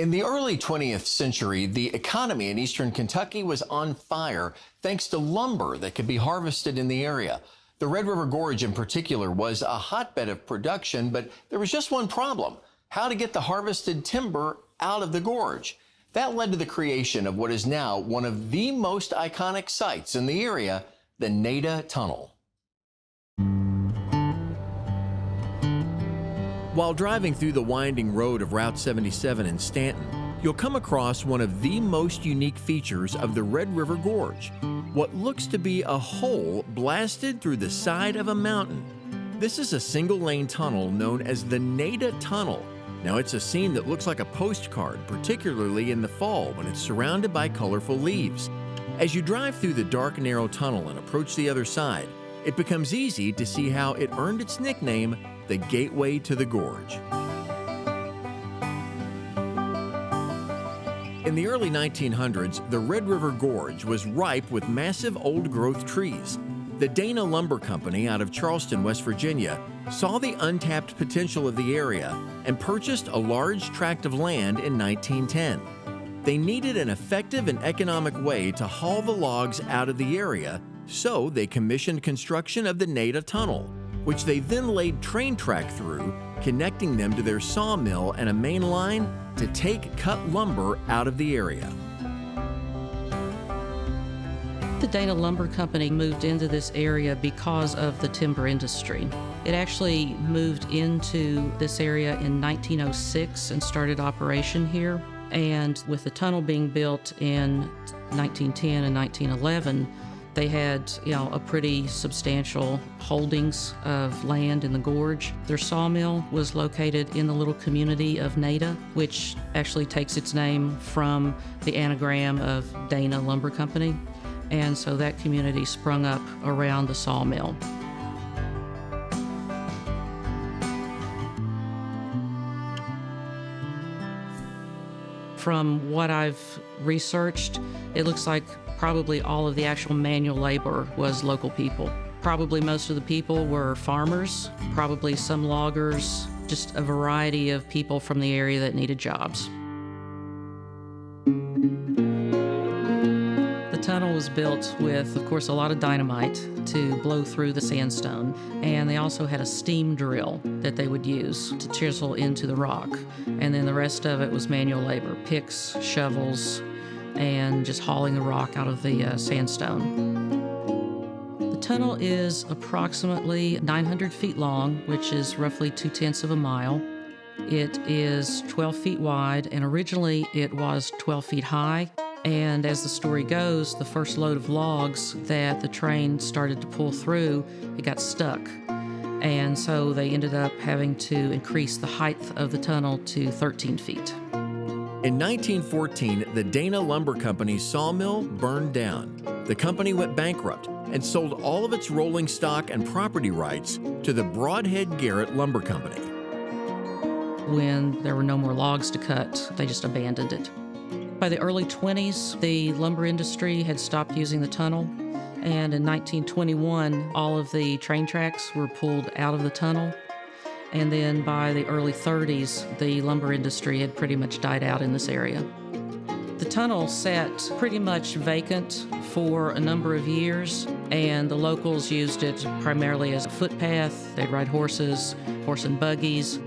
In the early 20th century, the economy in eastern Kentucky was on fire thanks to lumber that could be harvested in the area. The Red River Gorge in particular was a hotbed of production, but there was just one problem: how to get the harvested timber out of the gorge. That led to the creation of what is now one of the most iconic sites in the area, the Nada Tunnel. While driving through the winding road of Route 77 in Stanton, you'll come across one of the most unique features of the Red River Gorge: what looks to be a hole blasted through the side of a mountain. This is a single-lane tunnel known as the Nada Tunnel. Now, it's a scene that looks like a postcard, particularly in the fall when it's surrounded by colorful leaves. As you drive through the dark, narrow tunnel and approach the other side, it becomes easy to see how it earned its nickname, the Gateway to the Gorge. In the early 1900s, the Red River Gorge was ripe with massive old-growth trees. The Dana Lumber Company out of Charleston, West Virginia, saw the untapped potential of the area and purchased a large tract of land in 1910. They needed an effective and economic way to haul the logs out of the area, so they commissioned construction of the Nada Tunnel, which they then laid train track through, connecting them to their sawmill and a main line to take cut lumber out of the area. The Dana Lumber Company moved into this area because of the timber industry. It actually moved into this area in 1906 and started operation here. And with the tunnel being built in 1910 and 1911, they had, a pretty substantial holdings of land in the gorge. Their sawmill was located in the little community of Nada, which actually takes its name from the anagram of Dana Lumber Company. And so that community sprung up around the sawmill. From what I've researched, it looks like probably all of the actual manual labor was local people. Probably most of the people were farmers, probably some loggers, just a variety of people from the area that needed jobs. The tunnel was built with, of course, a lot of dynamite to blow through the sandstone, and they also had a steam drill that they would use to chisel into the rock. And then the rest of it was manual labor: picks, shovels, and just hauling the rock out of the sandstone. The tunnel is approximately 900 feet long, which is roughly 2/10 of a mile. It is 12 feet wide, and originally it was 12 feet high. And as the story goes, the first load of logs that the train started to pull through, it got stuck. And so they ended up having to increase the height of the tunnel to 13 feet. In 1914, the Dana Lumber Company's sawmill burned down. The company went bankrupt and sold all of its rolling stock and property rights to the Brodhead Garrett Lumber Company. When there were no more logs to cut, they just abandoned it. By the early 20s, the lumber industry had stopped using the tunnel, and in 1921, all of the train tracks were pulled out of the tunnel. And then by the early 30s, the lumber industry had pretty much died out in this area. The tunnel sat pretty much vacant for a number of years, and the locals used it primarily as a footpath. They'd ride horses, horse and buggies.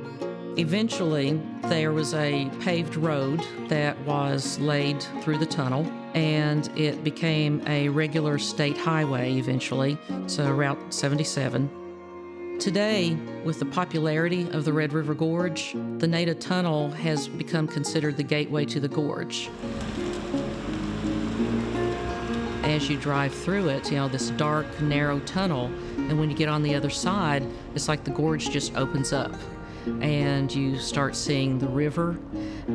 Eventually, there was a paved road that was laid through the tunnel, and it became a regular state highway eventually, so Route 77. Today, with the popularity of the Red River Gorge, the Nada Tunnel has become considered the gateway to the gorge. As you drive through it, this dark, narrow tunnel, and when you get on the other side, it's like the gorge just opens up. And you start seeing the river,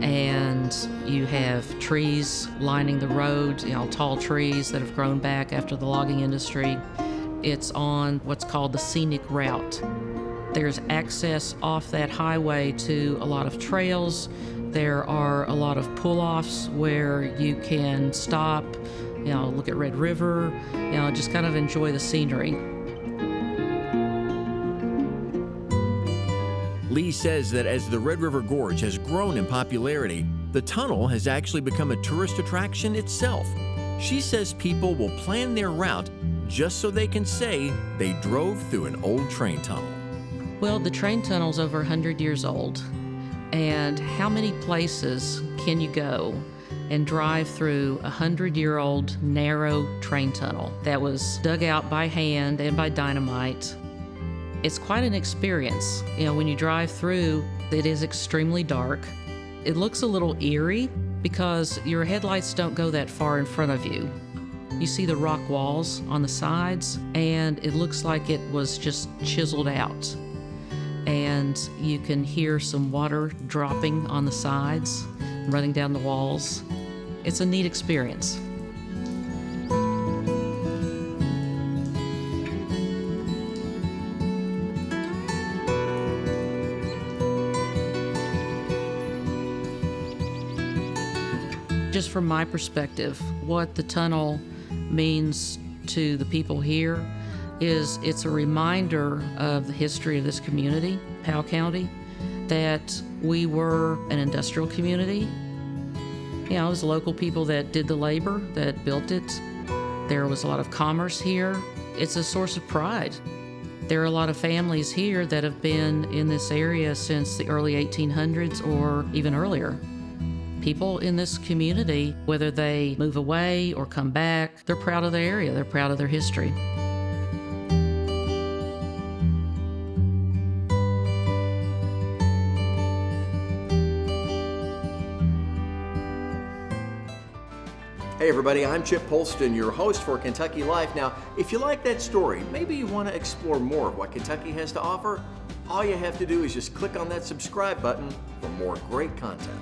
and you have trees lining the road, tall trees that have grown back after the logging industry. It's on what's called the scenic route. There's access off that highway to a lot of trails. There are a lot of pull-offs where you can stop, look at Red River, just kind of enjoy the scenery. Lee says that as the Red River Gorge has grown in popularity, The tunnel has actually become a tourist attraction itself. She says people will plan their route just so they can say they drove through an old train tunnel. Well, the train tunnel's over 100 years old. And how many places can you go and drive through a 100-year-old narrow train tunnel that was dug out by hand and by dynamite? It's quite an experience. When you drive through, it is extremely dark. It looks a little eerie because your headlights don't go that far in front of you. You see the rock walls on the sides, and it looks like it was just chiseled out. And you can hear some water dropping on the sides, running down the walls. It's a neat experience. Just from my perspective, what the tunnel means to the people here is it's a reminder of the history of this community, Powell County, that we were an industrial community. It was local people that did the labor, that built it. There was a lot of commerce here. It's a source of pride. There are a lot of families here that have been in this area since the early 1800s or even earlier. People in this community, whether they move away or come back, they're proud of their area, they're proud of their history. Hey everybody, I'm Chip Polston, your host for Kentucky Life. Now, if you like that story, maybe you want to explore more of what Kentucky has to offer, all you have to do is just click on that subscribe button for more great content.